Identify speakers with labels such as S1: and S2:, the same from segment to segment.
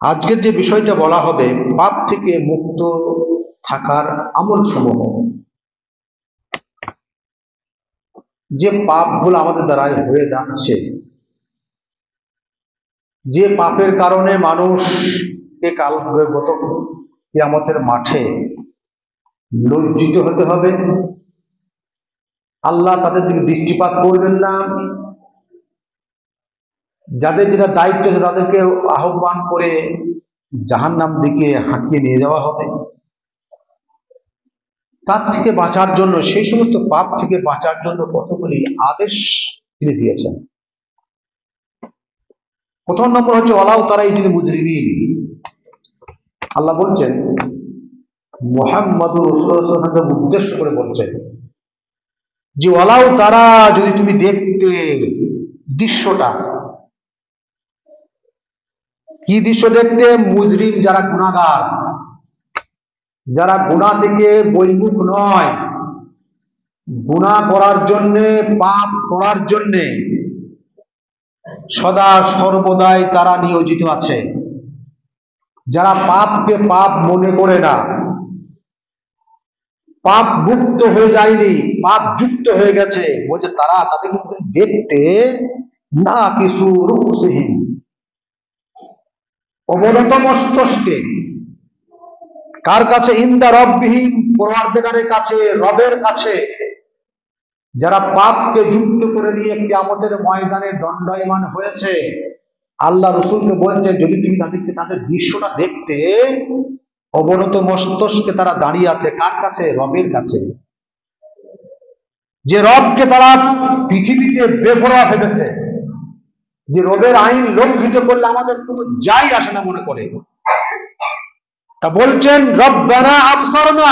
S1: আজকের যে বিষয়টা বলা হবে, পাপ থেকে মুক্ত থাকার আমল সমূহ। যে পাপগুলো আমাদের দ্বারাই হয়ে যাচ্ছে, যে পাপের কারণে মানুষকে কাল গত কিয়ামতের মাঠে লজ্জিত হতে হবে, আল্লাহ তাদের দিকে দৃষ্টিপাত করবেন না, যাদের যেটা দায়িত্ব আছে তাদেরকে আহ্বান করে জাহান্নাম দিকে হাঁকিয়ে নিয়ে যাওয়া হবে। তার থেকে বাঁচার জন্য, সেই সমস্ত পাপ থেকে বাঁচার জন্য কতগুলি আদেশ তিনি দিয়েছেন। প্রথম নম্বর হচ্ছে ওয়ালাউ তারা ইজিল মুজরিমিন। আল্লাহ বলছেন, মুহাম্মদুর রাসূলুল্লাহকে উদ্দেশ্য করে বলছেন যে ওয়ালাউ তারা, যদি তুমি দেখতে দৃশ্যটা। কি দৃশ্য দেখতে? মুজরিম, যারা গুনাহগার, যারা গুনাহ থেকে বৈমুখ নয়, গুনাহ করার জন্যে, পাপ করার জন্যে সদা সর্বদাই তারা নিয়োজিত আছে, যারা পাপকে পাপ মনে করে না, পাপ মুক্ত হয়ে যায়নি, পাপ যুক্ত হয়ে গেছে, বলছে তারা, তাদেরকে দেখতে না কিছু রূপসহীন, অবনত মস্তকে। কার কাছে? ইন্দা রব্বিহিম, পরওয়ারদিগারের কাছে, রবের কাছে। যারা পাপকে যুক্ত করে নিয়ে কিয়ামতের ময়দানে দণ্ডায়মান হয়েছে, আল্লাহ রসুলকে বলছেন যদি তুমি তাদেরকে, তাদের দৃশ্যটা দেখতে, অবনত মস্তকে তারা দাঁড়িয়ে আছে। কার কাছে? রবের কাছে। যে রবকে তারা পৃথিবীতে বেপরোয়া ভেবেছে, যে রবের আইন লঙ্ঘিত করলে আমাদের কোনো যাই আসে না মনে করে, তা বলছেন রব্বানা আবসারনা,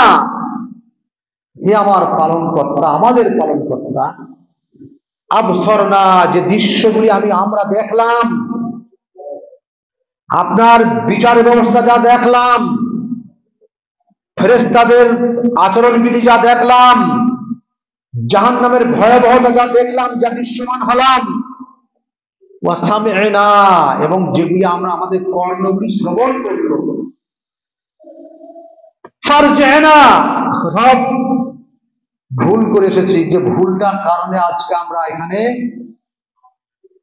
S1: হে আমার পালনকর্তা, আমাদের পালনকর্তা, আবসারনা, যে দৃশ্যগুলি আমরা দেখলাম, আপনার বিচার ব্যবস্থা যা দেখলাম, ফেরেশতাদের আচরণবিধি যা দেখলাম, জাহান্নামের ভয়াবহতা যা দেখলাম, যা দৃশ্যমান হলাম, ওয়া সামি'না, এবং যেগুলি আমরা আমাদের কর্ণগুলি শ্রবণ করল, ফারজি'না, রব ভুল করে এসেছি, যে ভুলটার কারণে আজকে আমরা এখানে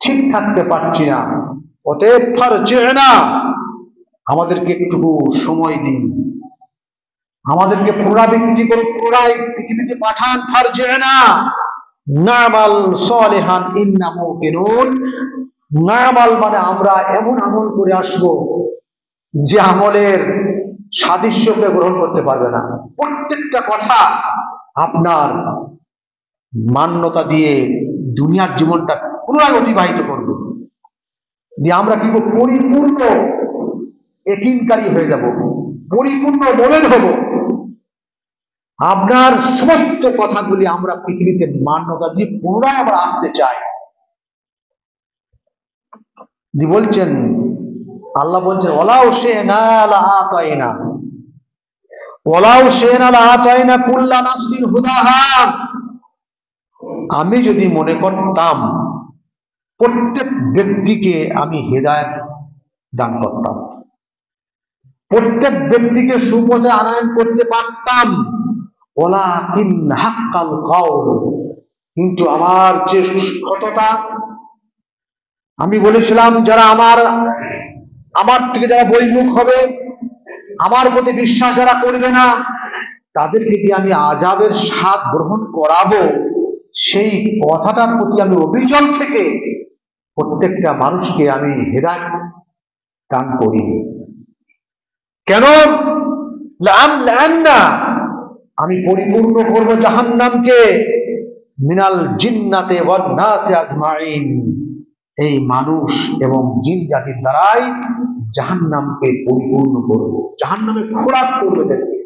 S1: ঠিক থাকতে পারছি না, অতএব ফারজি'না, আমাদেরকে একটু সময় দিন, আমাদেরকে পুনরাবৃত্তি করে পুনরায় পৃথিবীতে পাঠান। ফারজি'না না'মাল সালিহান ইন্না মুকিনুন। না'মাল মানে আমরা এমন আমল করে আসব যে আমলের সাদৃশ্যকে গ্রহণ করতে পারবে না। প্রত্যেকটা কথা আপনার মান্যতা দিয়ে দুনিয়ার জীবনটা পুনরায় অতিবাহিত করব, দিয়ে আমরা কি পরিপূর্ণ একিনকারী হয়ে যাব, পরিপূর্ণ মোমেন হব। আপনার সমস্ত কথাগুলি আমরা পৃথিবীতে মান্যতা দিয়ে পুনরায় আমরা আসতে চাই। বলছেন, আল্লাহ বলছেন ওয়ালাউ শি'না লাআতাইনা, ওয়ালাউ শি'না লাআতাইনা কুল্লা নাফসিন হুদাহা, আমি যদি মনে করতাম প্রত্যেক ব্যক্তিকে আমি হেদায়েত দান করতাম, প্রত্যেক ব্যক্তিকে সুপথে আনয়ন করতে পারতাম, ওয়ালাকিন হাক্কাল কাউল, কিন্তু আমার যে সততা, আমি বলেছিলাম যারা আমার থেকে যারা বৈমুখ হবে, আমার প্রতি বিশ্বাস যারা করবে না, তাদেরকে দিয়ে আমি আযাবের স্বাদ গ্রহণ করাবো, সেই কথাটার প্রতি আমি অবিচল থেকে প্রত্যেকটা মানুষকে আমি হেদায়েত দান করি। কেন? আমি পরিপূর্ণ করব জাহান্নামকে, মিনাল জিন্নাতে ওয়ান নাসি আজমাইন, এই মানুষ এবং জিন জাতির দ্বারাই জাহান্নামকে পরিপূর্ণ করব, জাহান্নামে খোরাক করবে দেখবে।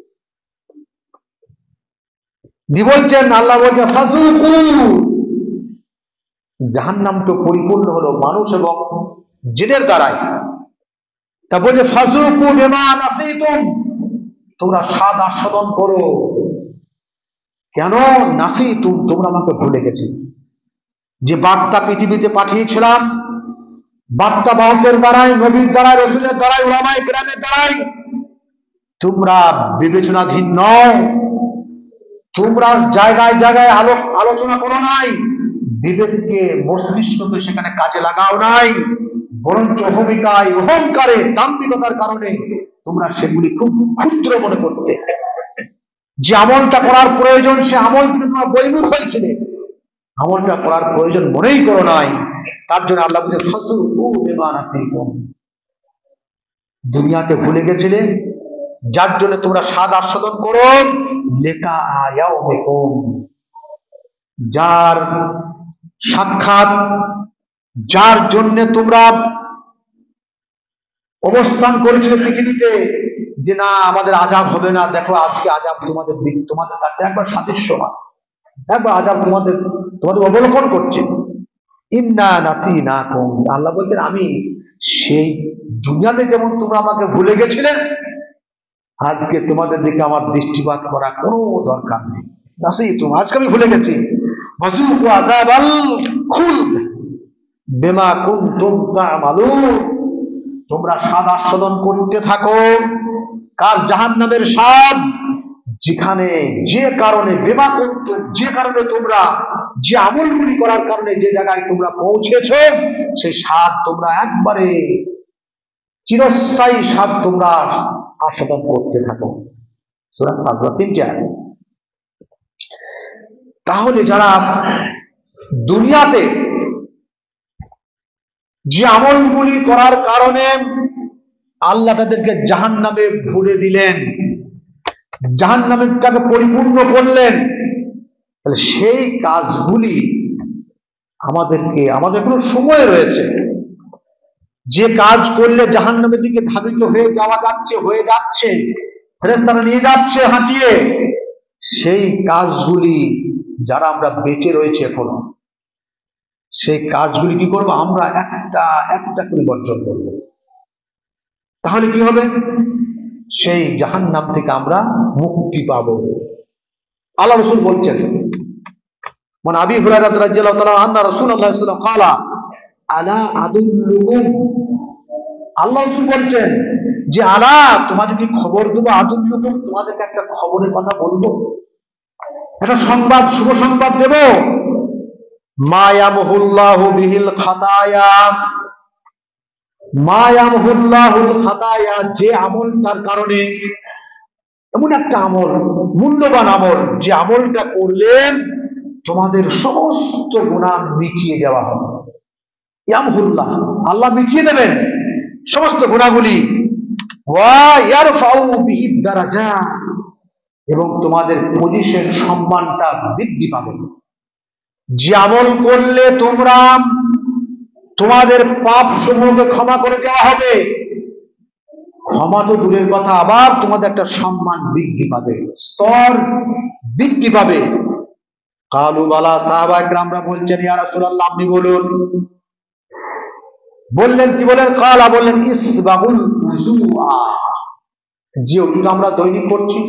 S1: বলছেন, আল্লাহ বলছেন ফাযুকু, জাহান্নাম তো পরিপূর্ণ হলো মানুষ এবং জিনের দ্বারাই, তা বলছে ফাযুকু বিমা নাসিতুম, তোমরা স্বাদ আস্বাদন করো। কেন? নাসিতুম, তোমরা আমাকে ভুলে গেছি। যে বার্তা পৃথিবীতে পাঠিয়েছিলাম, বার্তা বাহকদের দ্বারাই, নবীর দ্বারাই, রসুলের দ্বারাই, উলামায়ে কেরামের দ্বারাই তোমরা বিবেচনাধীন নও। তোমরা জায়গায় জায়গায় আলোচনা করো নাই, বিবেককে, মস্তিষ্ককে সেখানে কাজে লাগাও নাই, বরঞ্চ অহমিকায়, অহংকারে, দাম্ভিকতার কারণে তোমরা সেগুলি খুব ক্ষুদ্র মনে করতে। যে আমলটা করার প্রয়োজন সে আমল থেকে তোমরা বহির্মুখ হয়েছিলে, আমলটা করার প্রয়োজন মনেই করো নাই। তার জন্য আল্লাহ বলে দুনিয়াতে ভুলে গেছিলে, যার জন্য তোমরা স্বাদ আস্বাদন করো। লেখা আয়াও বেকুম, যার সাক্ষাৎ, যার জন্য তোমরা অবস্থান করেছিলে পৃথিবীতে, যে না আমাদের আযাব হবে না, দেখো আজকে আযাব তোমাদের কাছে একবার সাদৃশ্যমান, একবার আযাব তোমাদের অবলোকন করছে। ইন্না নাসিনাকুম, আল্লাহ বলছেন আমি সেই দুনিয়াতে যেমন তোমরা আমাকে ভুলে গেছিলে, আজকে তোমাদের দিকে আমার দৃষ্টিপাত করা কোনো দরকার নেই। নাসিতুম, আজকে আমি ভুলে গেছি। ওয়াযুকু আযাবাল খুলদ বিমা কুনতুম তা'মালুন, তোমরা স্বাদ আস্বাদন করতে থাকো কার? জাহান্নামের স্বাদ, যেখানে যে কারণে বিমা কুনতুম, যে কারণে তোমরা যে আমলগুলি করার কারণে যে জায়গায় তোমরা পৌঁছেছো, সেই স্বাদ তোমরা একবারে চিরস্থায়ী স্বাদ তোমরা আস্বাদন করতে থাকো। সূরা সাজদা 3। তাহলে যারা দুনিয়াতে যে আমলগুলি করার কারণে আল্লাহ তাদেরকে জাহান্নামে ভরে দিলেন, জাহান্নামটাকে পরিপূর্ণ করলেন, তাহলে সেই কাজগুলি আমাদের কোনো সময় রয়েছে, যে কাজ করলে জাহান্নামের দিকে ধাবিত হয়ে যাচ্ছে, ফেরেশতারা নিয়ে যাচ্ছে হাঁটিয়ে, সেই কাজগুলি যারা আমরা বেঁচে রয়েছে এখনো, সেই কাজগুলি কি করবো? আমরা একটা একটা করে বর্জন করবো। তাহলে কি হবে? সেই জাহান্নাম থেকে আমরা মুক্তি পাবো। আল্লাহ রাসূল বলছেন, মান আবি হুরায়রা রাদিয়াল্লাহু তাআলা আন্না রাসূলুল্লাহ সাল্লাল্লাহু আলাইহি ওয়াসাল্লাম ক্বালা আলা আদুল্লুকুম, আল্লাহ রাসূল বলছেন যে আলা, তোমাদের কি খবর দেবো, আদুল্লুকুম, তোমাদেরকে একটা খবরের কথা বলবো, একটা সংবাদ, শুভ সংবাদ দেব। মা ইয়ামহুল্লাহু বিহিল খাতায়া, মা ইয়ামহুল্লাহুল খাতায়া, যে আমলটার কারণে, এমন একটা আমল, মূল্যবান আমল, যে আমলটা করলেন তোমাদের সমস্ত গুনাহ মিটিয়ে দেওয়া হবে। ইয়ামহুল্লাহ, আল্লাহ মিটিয়ে দেবেন সমস্ত গুনাহগুলি। ওয়া ইয়ারফাউ বিহিদ দারাজাত, এবং তোমাদের পজিশন, সম্মানটা বৃদ্ধি পাবে। যে আমল করলে তোমাদের পাপ সমূহকে ক্ষমা করে দেওয়া হবে, ক্ষমা তো দূরের কথা, আবার তোমাদের একটা সম্মান বৃদ্ধি পাবে, স্তর বৃদ্ধি পাবে। কালু বালা, সাহাবায়ে কেরামরা বলছেন ইয়া রাসূলুল্লাহ আপনি বলুন। বললেন কি? বলেন কালা, বললেন ইসবাহুল উযুআ, যে ওযুটা আমরা দৈনিক করছি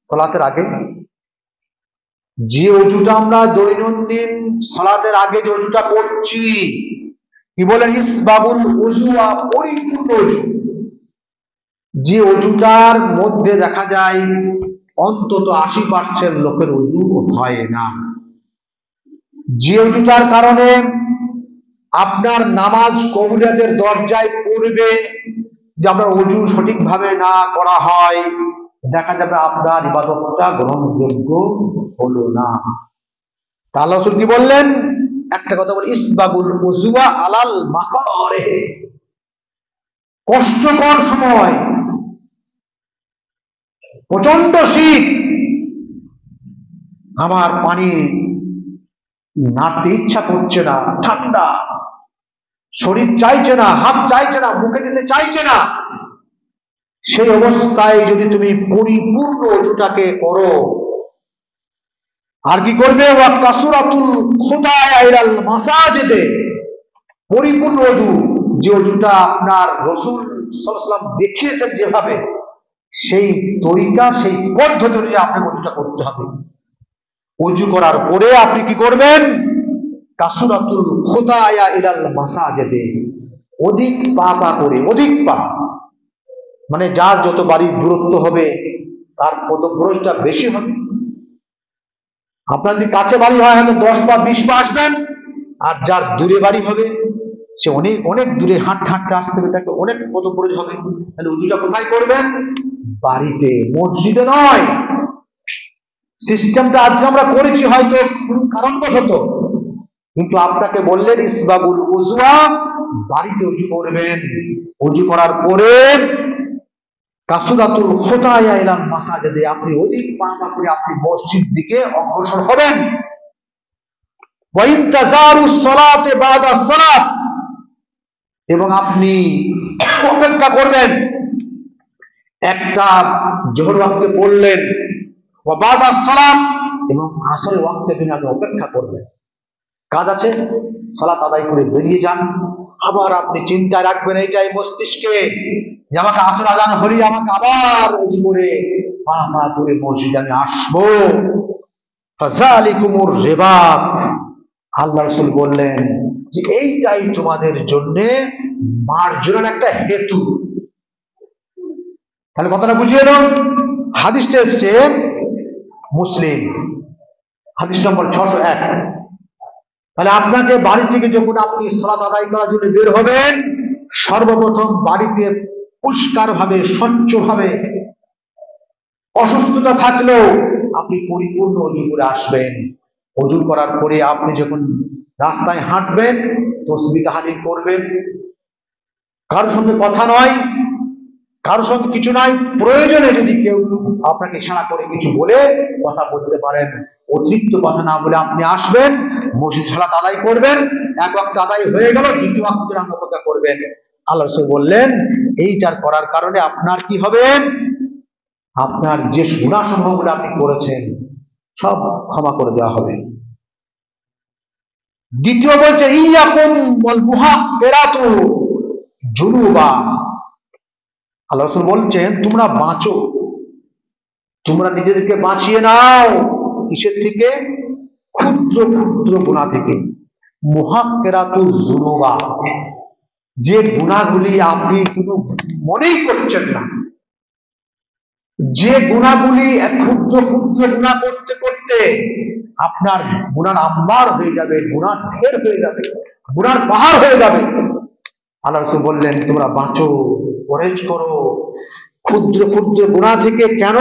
S1: সালাতের আগে, যে ওযুটা আমরা দৈনন্দিন সালাতের আগে যে ওযুটা করছি, কি বলেন? ইসবাহুল উযুআ, পরিপূর্ণ ওযু। যে ওযুটার মধ্যে দেখা যায় অন্তত 80% লোকের ওযু হয় না, যে ওযুটার কারণে আপনার নামাজ কবুলিয়াতের দরজায় পড়বে, যে আপনার ওযু সঠিকভাবে না করা হয়, দেখা যাবে আপনার ইবাদতটা গ্রহণযোগ্য হলো না। তাহলে রাসূল কি বললেন? একটা কথা বলে, ইসবাগুল উযুআ আলাল মাকারে, কষ্টকর সময়, প্রচন্ড শীত, আমার পানি নাড়তে ইচ্ছা করছে না, ঠান্ডা, শরীর চাইছে না, হাত চাইছে না, মুখে দিতে চাইছে না, সেই অবস্থায় যদি তুমি পরিপূর্ণ ওযুটাকে করো, আর কি করবে? ওয়া কাসরাতুল খুদায়া ইলাল মাসাজিদে, পরিপূর্ণ ওযু, যে ওযুটা আপনার রাসূল সাল্লাল্লাহু আলাইহি ওয়াসাল্লাম দেখিয়েছেন যেভাবে, সেই তরিকা, সেই পদ্ধতি অনুযায়ী আপনাকে ওযুটা করতে হবে। ওযু করার পরে আপনি কি করবেন? কাসরাতুল খুদায়া ইলাল মাসাজিদে, অধিক পা করে, অধিক পা মানে যার যত বাড়ির দূরত্ব হবে তার কত খরচটা বেশি হবে। আপনার যদি কাছে বাড়ি হয় হয়তো 10 পা 20 পা আসবেন, আর যার দূরে বাড়ি হবে সে অনেক অনেক দূরে হাঁটতে হাঁটতে আসতে হবে, তাকে অনেক কত খরচ হবে। তাহলে উজুটা কোথায় করবেন? বাড়িতে, মসজিদে নয়। সিস্টেমটা আজকে আমরা করেছি হয়তো কোনো কারণবশত, কিন্তু আপনাকে বললেন ইসবাগুল উজওয়া, বাড়িতে উজু করবেন। উজু করার পরে কাসুরাতুল খুতায়া ইলাল মাসাজিদে, আপনি অধিক পা করে আপনি মসজিদ দিকে অগ্রসর হবেন। ওয়া ইনতাজারুস সালাতে বাদা সালাত, এবং আপনি অপেক্ষা করবেন। একটা জোহর ওয়াক্তে পড়লেন, ওয়া বাদা সালাত, এবং আসরের ওয়াক্তে আপনি অপেক্ষা করবেন। কাজ আছে, সালাত আদায় করে বেরিয়ে যান। আবার আপনি চিন্তায় রাখবেন এইটাই মস্তিষ্কে যে আমাকে আসর আজান হলি আমাকে আবার ওযু করে পা করে মসজিদে আমি আসবো। ফাযালিকুমুর রিবাত, আল্লাহ রাসূল বললেন যে এইটাই তোমাদের জন্য মার্জনার একটা হেতু। তাহলে কথাটা বুঝিয়ে দাও। হাদিসটা এসছে মুসলিম, হাদিস নম্বর 601। তাহলে আপনাকে বাড়ি থেকে যখন আপনি সালাত আদায় করার জন্য বের হবেন, সর্বপ্রথম বাড়িতে পরিষ্কার ভাবে, স্বচ্ছ ভাবে, অসুস্থতা থাকলেও আপনি পরিপূর্ণ ওযু করে আসবেন। ওযু করার পরে আপনি যখন রাস্তায় হাঁটবেন তাসবিহ তাহলিল করবেন। কারোর সঙ্গে কথা নয়, কারোর সঙ্গে কিছু নাই। প্রয়োজনে যদি কেউ আপনাকে ইশারা করে কিছু বলে কথা বলতে পারেন। অতিরিক্ত কথা না বলে আপনি আসবেন, মসজিদ সালাত আদায় করবেন। এক ওয়াক্ত আদায় হয়ে গেল, দ্বিতীয় ওয়াক্তের অপেক্ষা করবেন। আল্লাহ রাসূল বললেন এইটার করার কারণে আপনার কি হবে? আপনার যে গুনাহ সমূহগুলো আপনি করেছেন সব ক্ষমা করে দেওয়া হবে। দ্বিতীয় বলছে ইয়াকুম ওয়াল মুহাক্কিরাতু জুনুবা, আল্লাহ রাসূল বলছেন তোমরা বাঁচো, তোমরা নিজেদেরকে বাঁচিয়ে নাও। কিসের থেকে? ক্ষুদ্র ক্ষুদ্র গুনাহ থেকে। মুহাক্কিরাতু জুনুবা, যে গুনাহগুলি আপনি কোনো মনেই করছেন না, যে গুনাহগুলি ক্ষুদ্র ক্ষুদ্র গুনাহ করতে করতে আপনার গুনার আম্বার হয়ে যাবে, গুনার ঢের হয়ে যাবে, গুনার পাহাড় হয়ে যাবে। আল্লাহ রাসূল বললেন তোমরা বাঁচো, পরহেজ করো ক্ষুদ্র ক্ষুদ্র গুনাহ থেকে। কেন?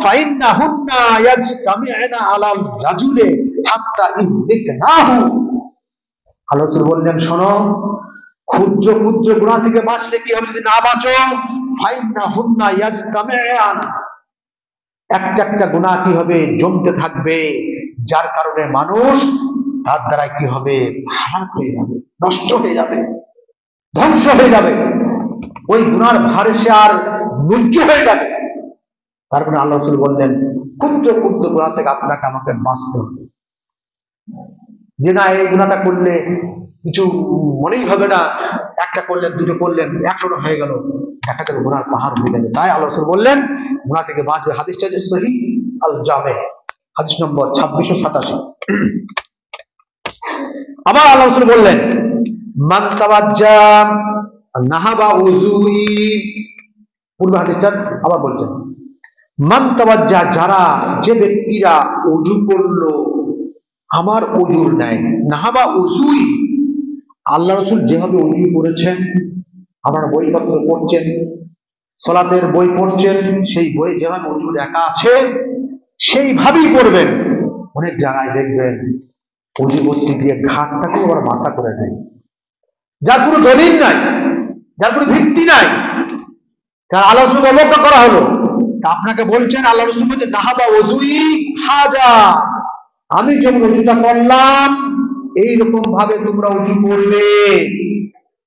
S1: ফাইন্নাহুন্না ইয়াজতামিউনা আলাল রাজুলি হাত্তা ইযিকনাহু। আল্লাহ রাসূল বললেন শোনো, ক্ষুদ্র ক্ষুদ্র গুনাহ থেকে বাঁচলে কি হবে? যদি না বাঁচো, ফাইন্নাহুন্না ইয়াজতামিউনা, একটা একটা গুনাহ কি হবে? জমতে থাকবে, যার কারণে মানুষ তার দ্বারা কি হবে? হারাম হয়ে যাবে, নষ্ট হয়ে যাবে, ধ্বংস হয়ে যাবে। ওই গুনার ভারে সে আর নুজ্জ হয়ে যাবে। তারপরে আল্লাহ রাসূল বললেন ক্ষুদ্র ক্ষুদ্র গুনাহ থেকে আপনাকে আমাকে বাঁচতে হবে। যে না এই গুনাহটা করলে কিছু মনেই হবে না, একটা করলেন, দুটো করলেন, 100টা হয়ে গেল, একটা করে গুনার পাহাড় হয়ে যাবে। তাই আল্লাহ রাসূল বললেন গুনাহ থেকে বাঁচবে। হাদিসটা যে সহিহ আল জামে, হাদিস নম্বর 2687। আবার আল্লাহ রাসূল বললেন মান তাওয়াজ্জা নাহাবা উযুই, পূর্ব হাদিসটা আবার বলছেন মান তাওয়াজ্জা, যারা যে ব্যক্তিরা ওযু করলো আমার ওযুর নাই, নাহাবা উযুই, আল্লাহ রাসূল যেভাবে ওযু করেছেন, আপনারা বইপত্র পড়ছেন, সালাতের বই পড়ছেন, সেই বই যেভাবে ওযু লেখা আছে সেইভাবেই পড়বেন। অনেক জায়গায় দেখবেন ওযু করতে গিয়ে ঘাটটাকে আবার মাসা করে দেয়, যার কোনো দলিল নাই, যার কোনো ভিত্তি নাই, তার আল্লাহ রাসূল অবজ্ঞা করা হলো। তা আপনাকে বলছেন আল্লাহ রাসূল বলছেন নাহাবা ওযুই হাজা, আমি যখন ওযুটা করলাম এইরকম ভাবে তোমরা ওযু করবে।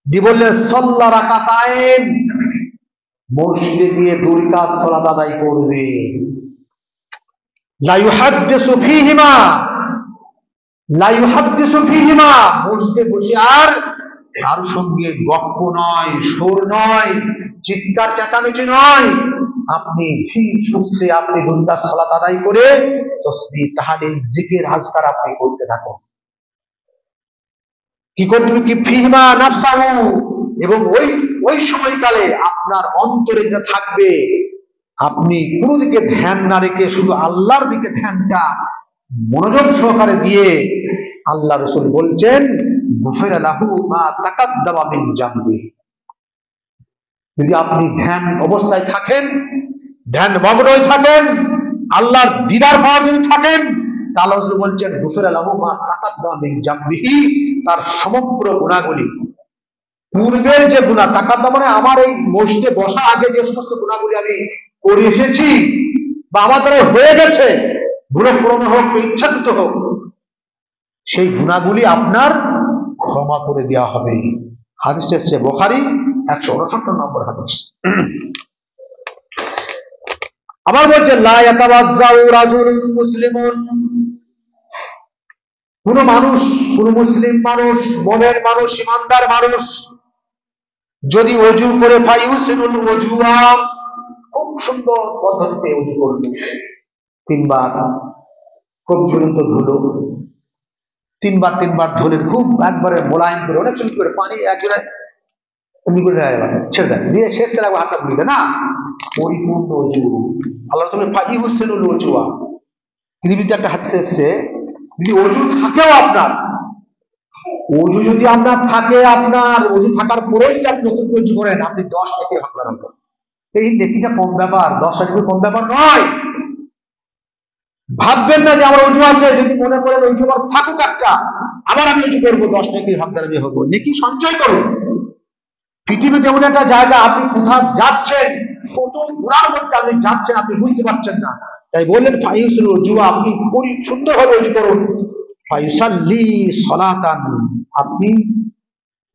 S1: দি বললেন সাল্লা রাকাতাইন, মসজিদে গিয়ে 2 রাকাত সালাত আদায় করবে। লা ইউহাদ্দিসু ফীহিমা, লা ইউহাদ্দিসু ফীহিমা, মসজিদে বসে আর কারো সঙ্গে গপ্প নয়, সুর নয়, চিৎকার চেঁচামেচি নয়। আপনি ধীর সুস্থে আপনি 2 রাকাত সালাত আদায় করে তাসবিহ তাহলিল জিকির আজকার আপনি করতে থাকুন। কি করতে? কি ফীহিমা নাফসাহু, এবং ওই ওই সময়কালে আপনার অন্তরে যেটা থাকবে, আপনি কোনো দিকে ধ্যান না রেখে শুধু আল্লাহর দিকে ধ্যানটা মনোযোগ সহকারে দিয়ে, আল্লাহ রাসূল বলছেন গুফিরা লাহু মা তাকাদ্দামা মিন জামবি। যদি আপনি ধ্যান অবস্থায় থাকেন, ধ্যান মগ্ন হয়ে থাকেন, আল্লাহর দিদার পাওয়া যদি থাকেন, তাহলে রাসূল বলছেন গুফিরা লাহু মা তাকাদ্দামা মিন জামবিহি, তার সমগ্র গুনাহগুলি, পূর্বের যে গুনাহ, তাকাদ্দাম মানে আমার এই মসজিদে বসা আগে যে সমস্ত গুনাহগুলি আমি করে এসেছি বা আমার দ্বারা হয়ে গেছে, ভুলক্রমে হোক ইচ্ছাকৃত হোক, সেই গুনাহগুলি আপনার ক্ষমা করে দেওয়া হবে। হাদিসটা এসেছে বুখারী 169 নম্বর হাদিস। আবার বলছে লা ইয়াতাওয়াজ্জাউ রাজুলুন মুসলিমুন, কোন মানুষ, কোন মুসলিম মানুষ, মুমিন মানুষ, ঈমানদার মানুষ যদি ওযু করে ফায়ুসিনুল ওযুআ, খুব সুন্দর পদ্ধতিতে ওযু করবে, তিনবার খুব ঝুলন্ত ধুলো, তিনবার ধুলেন, খুব একবারে মোলায়েম করে, অনেক সুন্দর করে পানি একবারে এমনি করে ছেড়ে দেন, দিয়ে শেষ করে একবার হাতটা ধুইলে না, পরিপূর্ণ ওযু। আল্লাহ তুমি ফায়ুসিনুল ওযুআ, পৃথিবীতে একটা হাদিস এসেছে, যদি ওযু থাকেও আপনার, ওযু যদি আপনার থাকে, আপনার ওযু থাকার পরেও যদি আপনি নতুন ওযু করেন, আপনি 10 থেকে ভাগ করেন। এই নেকিটা কম ব্যাপার, 10 থেকে কম ব্যাপার নয়। ভাববেন না যে আমার ওযু আছে, যদি মনে করেন ওযু আমার থাকুক একটা, আবার আমি ওযু করবো, 10 থেকে ভাগদার আমি হবো। নেকি সঞ্চয় করুন। পৃথিবী যেমন একটা জায়গা, আপনি কোথাও যাচ্ছেন, কত ঘোরার মধ্যে আপনি যাচ্ছেন, আপনি বুঝতে পারছেন না, তাই বললেন ফায়ুসুল ওযু, আপনি সুন্দরভাবে ওযু করুন। ফায়ুসাল্লি সালাতান, আপনি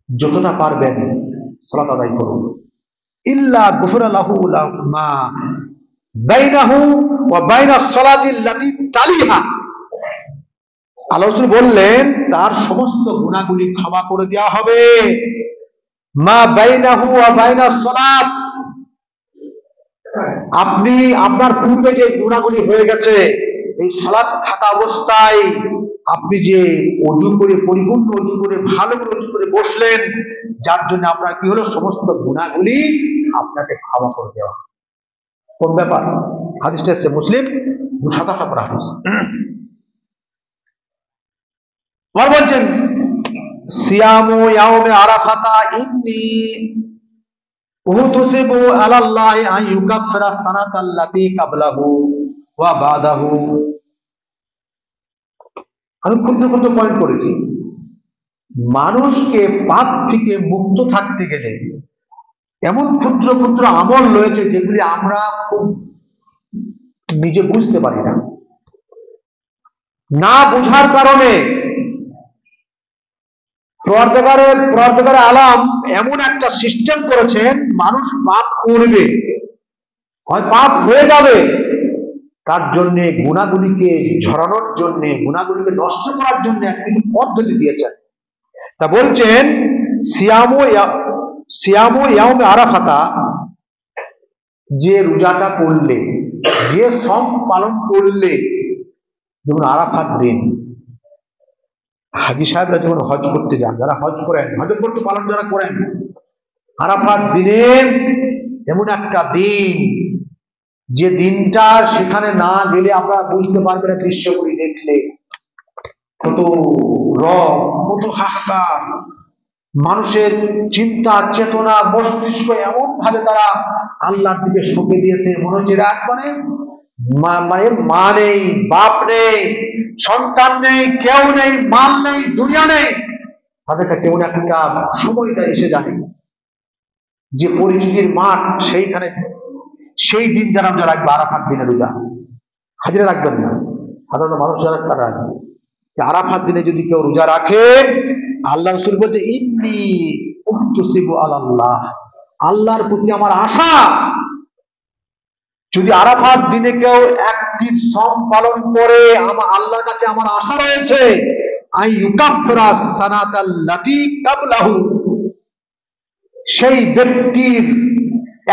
S1: যতটা পারবেন সালাত আদায় করুন। ইল্লা গুফিরা লাহু মা বাইনাহু ওয়া বাইনাস সালাতিল্লাতী তালিহা, আল্লাহ রাসূল বললেন তার সমস্ত গুনাহগুলি ক্ষমা করে দেওয়া হবে। মা বাইনাহু ওয়া বাইনাস সালাত, আপনি আপনার পূর্বে যে গুনাহগুলি হয়ে গেছে, এই সালাত থাকা অবস্থায় আপনি যে ওযু করে, পরিপূর্ণ ওযু করে, ভালো করে ওযু করে বসলেন, যার জন্য আপনার কি হলো, সমস্ত গুনাহগুলি আপনাকে ক্ষমা করে দেওয়া। কোন ব্যাপার? হাদিসটা এসেছে মুসলিম 227 নম্বর হাদিস। আবার বলছেন সিয়ামু ইয়াউমে আরাফাতা ইন্নী উহতুসিবু আলাল্লাহি আন ইউকাফিরা সানাতাল্লাতী ক্বাবলাহু ওয়া বাদাহু। আমি ক্ষুদ্র পয়েন্ট করেছি, মানুষকে পাপ থেকে মুক্ত থাকতে গেলে এমন ক্ষুদ্র আমল রয়েছে যেগুলি আমরা খুব নিজে বুঝতে পারি না, না বুঝার কারণে পরওয়ারদিগারে আলাম এমন একটা সিস্টেম করেছেন, মানুষ পাপ করবে, হয় পাপ হয়ে যাবে, তার জন্য গুনাহগুলিকে ঝরানোর জন্য, গুনাহগুলিকে নষ্ট করার জন্য এক কিছু পদ্ধতি দিয়েছেন। তা বলছেন সিয়ামু ইয়াউমে আরাফাতা, যে রোজাটা করলে, যে সম পালন করলে, যেমন আরাফাত দিন, হাজী সাহেবরা যখন হজ করতে যান, যারা হজ করেন, হজের করতে পালন যারা করেন, আরাফাত দিনের এমন একটা দিন, যে দিনটা সেখানে না গেলে আমরা বুঝতে পারবো না, দৃশ্যগুলি দেখলে কত রব, কত হাহাকার, মানুষের চিন্তা চেতনা মস্তিষ্ক এমন ভাবে তারা আল্লাহর দিকে সঁপে দিয়েছে, মনে হচ্ছে একবারে মা নেই, বাপ নেই, সন্তান নেই, কেউ নেই, মাল নেই, দুনিয়া নেই, তাদের কাছে এমন একটা সময়টা এসে যায় যে পরিচিতির মাঠ, সেইখানে সেই দিন যারা রোজা রাখবে, আরাফাত দিনে রোজা, হাজিরা রাখবেন না, সাধারণ মানুষ যারা তারা রাখবে। আরাফাত দিনে যদি কেউ রোজা রাখে, আল্লাহ রাসূল বলতে ইন্নী উহতুসিবু আলাল্লাহ, আল্লাহর প্রতি আমার আশা, যদি আরাফাত দিনে কেউ একটি সম পালন করে, আমার আল্লাহর কাছে আমার আশা রয়েছে আই ইউকাফিরা সানাতাল্লাতী ক্বাবলাহু, সেই ব্যক্তির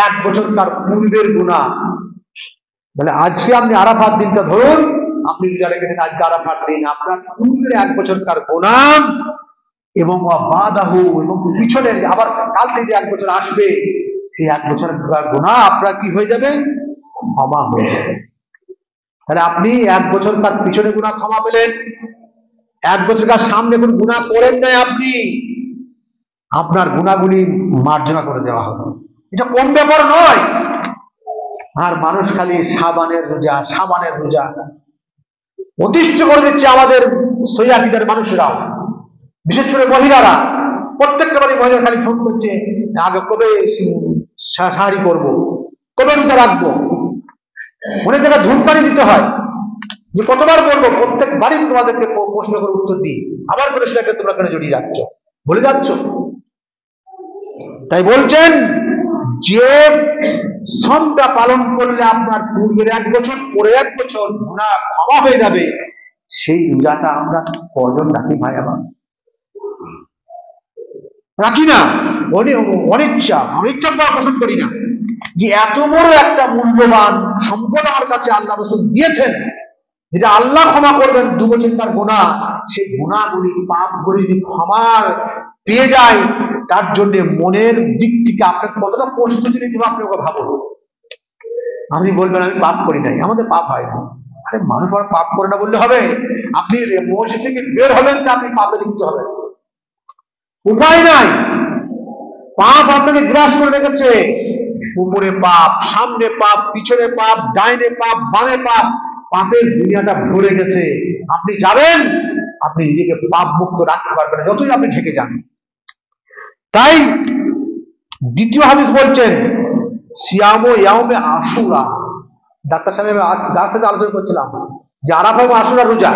S1: 1 বছরকার পূর্বের গুনাহ। বলে আজকে আপনি আরাফাত দিনটা ধরুন, আপনি রোজা রেখেছেন, আজকে আরাফাত দিন, আপনার পূর্বের 1 বছরকার গুনাহ এবং বাদাহু, এবং পিছনের আবার কাল থেকে 1 বছর আসবে, সেই 1 বছরের গুনাহ আপনার কি হয়ে যাবে? ক্ষমা হয়ে যাবে। তাহলে আপনি 1 বছর তার পিছনে গুনাহ ক্ষমা পেলেন, 1 বছর তার সামনে কোন গুনাহ করেন নাই আপনি, আপনার গুনাহগুলি মার্জনা করে দেওয়া হবে। এটা কম ব্যাপার নয়। আর মানুষ খালি সাবানের রোজা, সাবানের রোজা অতিষ্ঠ করে দিচ্ছে আমাদের সৈয়াকিদের মানুষরাও, বিশেষ করে মহিলারা। প্রত্যেকটা বাড়ি মহিলা খালি ফোন করছে, আগে কবে শাড়ি করবো, কবে রোজা রাখবো। অনেক জায়গায় ধূপকানি দিতে হয়, যে কতবার বলবো, প্রত্যেক বাড়ি তোমাদেরকে প্রশ্ন করে উত্তর দিই, আবার করে সেটাকে তোমরা কেন জড়িয়ে যাচ্ছ, বলে যাচ্ছ। তাই বলছেন যে সনটা পালন করলে আপনার পূর্বের 1 বছর, পরে 1 বছর গুনাহ ক্ষমা হয়ে যাবে, সেই রোজাটা আমরা কজন রাখি ভাই? আমার রাখি না। অনিচ্ছা পোষণ করি না, যে এত বড় একটা মূল্যবান সম্পদ আমার কাছে আল্লাহ রাসূল দিয়েছেন, যেটা আল্লাহ ক্ষমা করবেন 2 বছর তার গুনাহ, সেই গুনাহগুলি, পাপগুলি যদি ক্ষমার পেয়ে যায়, তার জন্য মনের দিক থেকে আপনাকে কতটা প্রস্তুতি নিতে হবে আপনি ওকে ভাবুন। আপনি বলবেন আমি পাপ করি নাই, আমাদের পাপ হয় না। আরে মানুষ আর পাপ করে না বললে হবে? আপনি মসজিদ থেকে বের হবেন তা আপনি পাপে লিপ্ত হবেন, উপায় নাই। পাপ আপনাকে গ্রাস করে রেখেছে, উপরে পাপ, সামনে পাপ, পিছনে পাপ, ডাইনে পাপ, বামে পাপ, পাপের দুনিয়াটা ভরে গেছে। আপনি যাবেন, আপনি নিজেকে পাপ মুক্ত রাখতে পারবেন না, যতই আপনি ঢেকে যান। তাই দ্বিতীয় হাদিস বলছেন সিয়ামু ইয়াউমে আশুরা। ডাক্তার সাহেব যার সাথে আলোচনা করছিলাম যে আরাফা এবং আশুরা রোজা,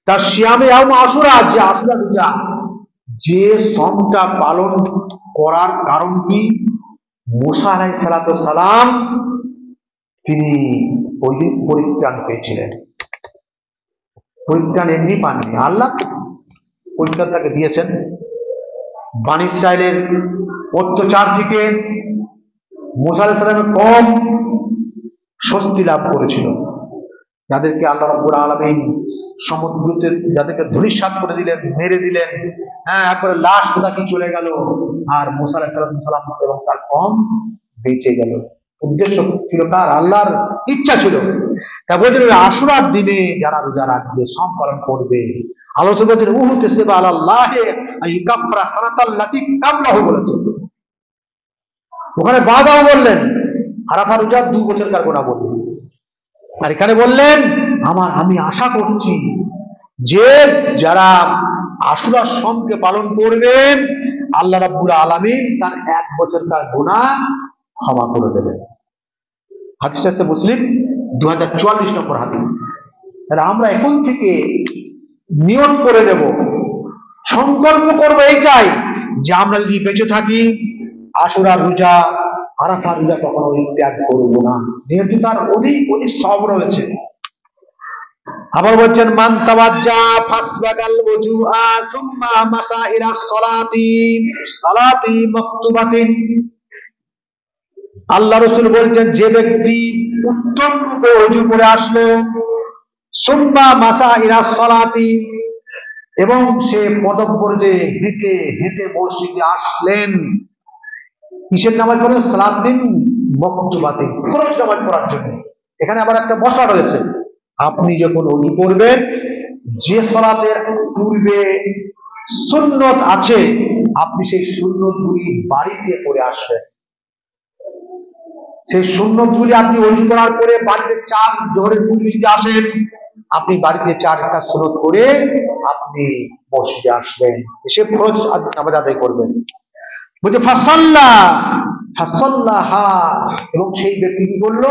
S1: তার সিয়ামে ইয়াউমে আশুরা, যে আশুরা রোজা, যে সমটা পালন করার কারণ কি? মুসা আলাইহিস সালাম তিনি ওই দিন পরিত্রাণ পেয়েছিলেন। পরিত্রাণ এমনি পাননি, আল্লাহ পরিত্রাণ তাকে দিয়েছেন। বনী ইসরাইলের অত্যাচার থেকে মুসা আলাইহিস সালাম কম স্বস্তি লাভ করেছিল, যাদেরকে আল্লাহ রাব্বুল আলামিন সমুদ্রতে যাদেরকে ধূলিসাৎ করে দিলেন, মেরে দিলেন, একবারে লাশ কোথাকি চলে গেল, আর মুসা আলাইহিস সালাম এবং তার কম বেঁচে গেল। উদ্দেশ্য ছিল কার? আল্লাহর ইচ্ছা ছিল। তা বলছেন আশুরার দিনে যারা রোজা রাখবে, সম পালন করবে, আল্লাহ বলছেন উহুতে সেবা আলাল্লাহে আইকাফরা সানাতাল্লাতি কাবলাহু বলেছেন। ওখানে বাদাও বললেন, আরাফা রোজা 2 বছরকার গোনা বললেন। আর এখানে বললেন আমি আশা করছি যে যারা আশুরার সমকে পালন করবেন, আল্লাহ রাব্বুল আলামিন তার 1 বছরকার গুনাহ ক্ষমা করে দেবেন। হাদিসটা আছে মুসলিম 2044 নম্বর হাদিস। তাহলে আমরা এখন থেকে নিয়ত করে দেব, সংকল্প করবো এইটাই, যে আমরা যদি বেঁচে থাকি আশুরার রোজা, আরাফা রোজা কখনো ত্যাগ করব না, যেহেতু তার অধিক সওয়াব রয়েছে। আবার বলছেন মান তাওয়াজ্জা ফাসবাগাল ওযুআ সুম্মা মাসা ইলা সালাতি মাকতুবাতিন। আল্লাহ রাসূল বলছেন যে ব্যক্তি উত্তম রূপে ওযু করে আসলো, সুম্মা মাসা ইলা সালাতি, এবং সে পদব্রজে হেঁটে হেঁটে মসজিদে আসলেন, কিসের নামাজ পড়ে? সালাতিন মাকতুবাতিন, ফরজ নামাজ পড়ার জন্য। এখানে আবার একটা মশলা রয়েছে, আপনি যখন ওযু করবেন, যে সালাতের পূর্বে সুন্নত আছে, আপনি সেই সুন্নতগুলি বাড়িতে পড়ে আসবেন। সেই সুন্নতগুলি আপনি ওযু করার পরে বাড়িতে 4 জোহরের পূর্বে যদি আসেন, আপনি বাড়িতে 4 রাকাত সুন্নত করে আপনি মসজিদে আসবেন, এসে ফরজ নামাজ আদায় করবেন। বলছে ফাসাল্লাহা, এবং সেই ব্যক্তি কি করলো?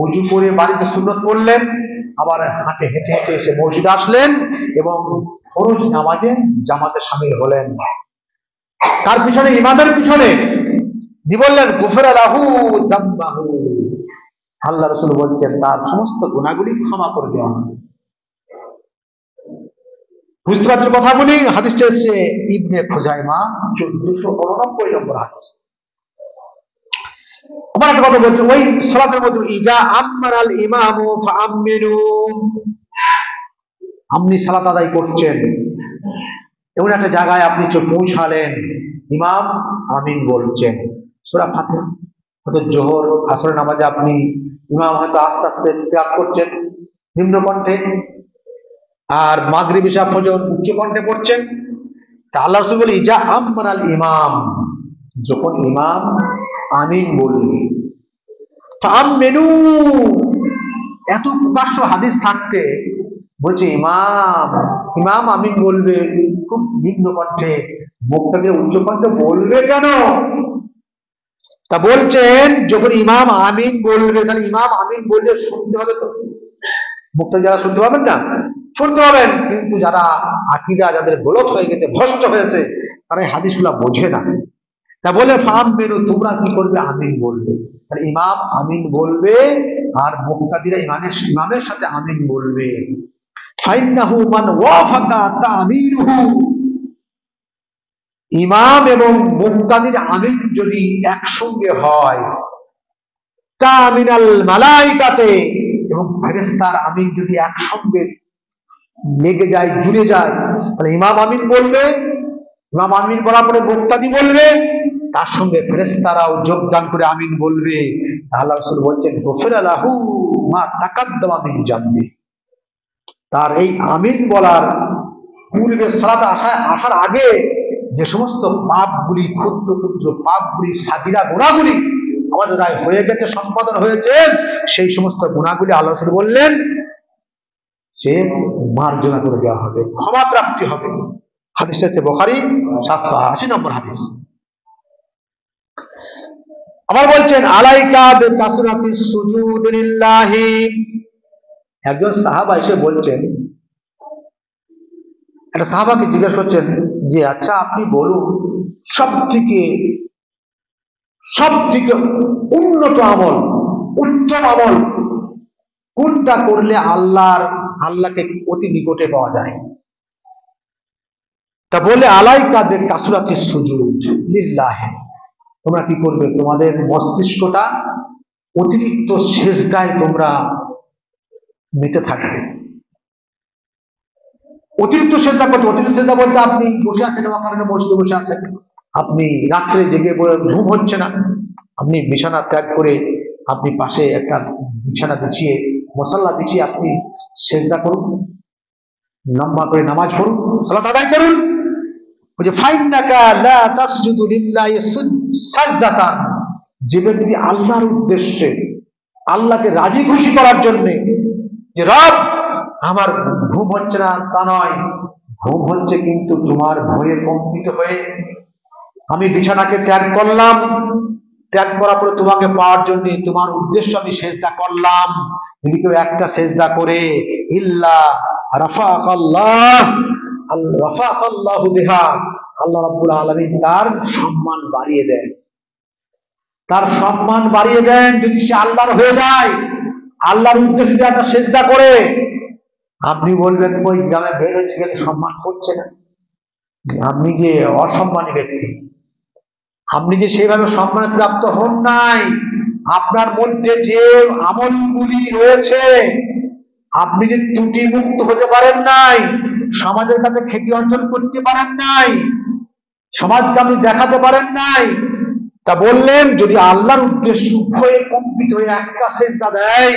S1: ওযু করে বাড়িতে সুন্নত পড়লেন, আবার হেঁটে হেঁটে হেঁটে এসে মসজিদে আসলেন এবং ফরজ নামাজে জামাতে শামিল হলেন। কার পিছনে? ইমামের পিছনে। দি বললেন গুফিরা লাহু যামবাহু, আল্লাহ রাসূল বলছেন তার সমস্ত গুনাহগুলি ক্ষমা করে দেওয়া হবে। বুঝতে পারছেন কথাগুলি? হাদিসটা এসেছে ইবনে খুজাইমা 1489 নম্বর হাদিস। আমার একটা কথা বলতে, ওই সালাতের মধ্যে ইজা আমারাল ইমামু ফাআমিনু, আপনি সালাত আদায় করছেন, এমন একটা জায়গায় আপনি পৌঁছালেন, ইমাম আমিন বলছেন সূরা ফাতিহা, হয়তো জোহর আসরের নামাজে আপনি ইমাম হয়তো আস্তে আস্তে ত্যাগ করছেন নিম্ন কণ্ঠে, আর মাগরিব ইশা ফজর উচ্চ কণ্ঠে পড়ছেন। তা আল্লাহ রাসূল বলে ইজা আমানাল ইমাম, যখন ইমাম আমিন বলবে ফাআমিনু, এত প্রকাশ্য হাদিস থাকতে বলছে ইমাম ইমাম আমিন বলবে খুব নিম্ন কণ্ঠে, মুক্তাদির উচ্চ কণ্ঠে বলবে কেন? তা বলছেন যখন ইমাম আমিন বলবে, তাহলে ইমাম আমিন বললে শুনতে হবে তো, মুক্তাদি যারা শুনতে পাবেন না, শুনতে পাবেন, কিন্তু যারা আকীদা যাদের গলত হয়ে গেছে, ভ্রষ্ট হয়েছে, তারা এই হাদিসগুলো বোঝে না। তা বলে ফাআমিনু, তোমরা কি করবে? আমিন বলবে। তাহলে ইমাম আমিন বলবে আর মুক্তাদিরা ইমামের সাথে আমিন বলবে। ফাইন্নাহু মান ওয়াফাকা তা'মিনুহু, ইমাম এবং মুক্তাদির আমিন যদি একসঙ্গে হয়, তা'মিনাল মালাইকাতে, এবং ফেরেশতার আমিন যদি একসঙ্গে লেগে যায়, জুড়ে যায়, তাহলে ইমাম আমিন বলবে, ইমাম আমিন বলার পরে মুক্তাদি বলবে, তার সঙ্গে ফেরেশতারাও যোগদান করে আমিন বলবে। আল্লাহ রাসূল বলছেন গফিরা লাহু মা তাকাদ্দামা মিন জামবি, তার এই আমিন বলার পূর্বে সালাতে আসার আগে যে সমস্ত পাপগুলি, ক্ষুদ্র ক্ষুদ্র পাপগুলি, সাগীরা গুনাহগুলি আমাদের হয়ে গেছে, সম্পাদন হয়েছে, সেই সমস্ত গুনাহগুলি আল্লাহ রাসূল বললেন সে মার্জনা করে দেওয়া হবে, ক্ষমা প্রাপ্তি হবে। হাদিসটা হচ্ছে বুখারী 780 নম্বর হাদিস। আবার বলছেন আলাইকা বিকাসরাতিস সুজুদ লিল্লাহি, একজন সাহাবা এসে বলছেন, একটা সাহাবাকে জিজ্ঞাসা করছেন যে আচ্ছা আপনি বলুন সব থেকে উন্নত আমল, উত্তম আমল কোনটা করলে আল্লাহকে অতি নিকটে পাওয়া যায়? তা বলে আলাইকা বিকাসরাতিস সুজুদ লিল্লাহি, তোমরা কি করবে? তোমাদের মস্তিষ্কটা অতিরিক্ত সেজদায় তোমরা মেতে থাকবে। অতিরিক্ত সেজদা করতে, অতিরিক্ত সেজদা বলতে আপনি বসে আছেন আমার কারণে মসজিদে বসে আছেন, আপনি রাত্রে জেগে ঘুম হচ্ছে না, আপনি বিছানা ত্যাগ করে আপনি পাশে একটা বিছানা বিছিয়ে, মশাল্লা বিছিয়ে আপনি সেজদা করুন, লম্বা করে নামাজ পড়ুন, সালাত আদায় করুন। যে ফাইন্নাকা লা তাসজুদু লিল্লাহি সাজদাতান, যে ব্যক্তি আল্লাহর উদ্দেশ্যে, আল্লাহকে রাজি খুশি করার জন্য, যে রব আমার ঘুম হচ্ছে না তা নয়, ঘুম হচ্ছে কিন্তু তোমার ভয়ে কম্পিত হয়ে আমি বিছানাকে ত্যাগ করলাম, ত্যাগ করার পরে তোমাকে পাওয়ার জন্য তোমার উদ্দেশ্য আমি সেজদা করলাম। যদি কেউ একটা সেজদা করে ইল্লা রাফাআল্লাহু বিহা, আল্লাহ রাব্বুল আলামিন তার সম্মান বাড়িয়ে দেন, তার সম্মান বাড়িয়ে দেন। যদি সে আল্লাহর হয়ে যায়, আল্লাহর উদ্দেশ্যে একটা সেজদা করে, আপনি বলবেন ওই গ্রামে বের হয়েছে গেলে সম্মান করছে না, আপনি যে অসম্মানী ব্যক্তি, আপনি যে সেইভাবে সম্মান প্রাপ্ত হন নাই, আপনার মধ্যে যে আমলগুলি রয়েছে আপনি যে ত্রুটি মুক্ত হতে পারেন নাই, সমাজের কাছে খ্যাতি অর্জন করতে পারেন নাই, সমাজকে আপনি দেখাতে পারেন নাই। তা বললেন যদি আল্লাহর উদ্দেশ্য হয়ে কম্পিত হয়ে একটা সেজদা দেয়,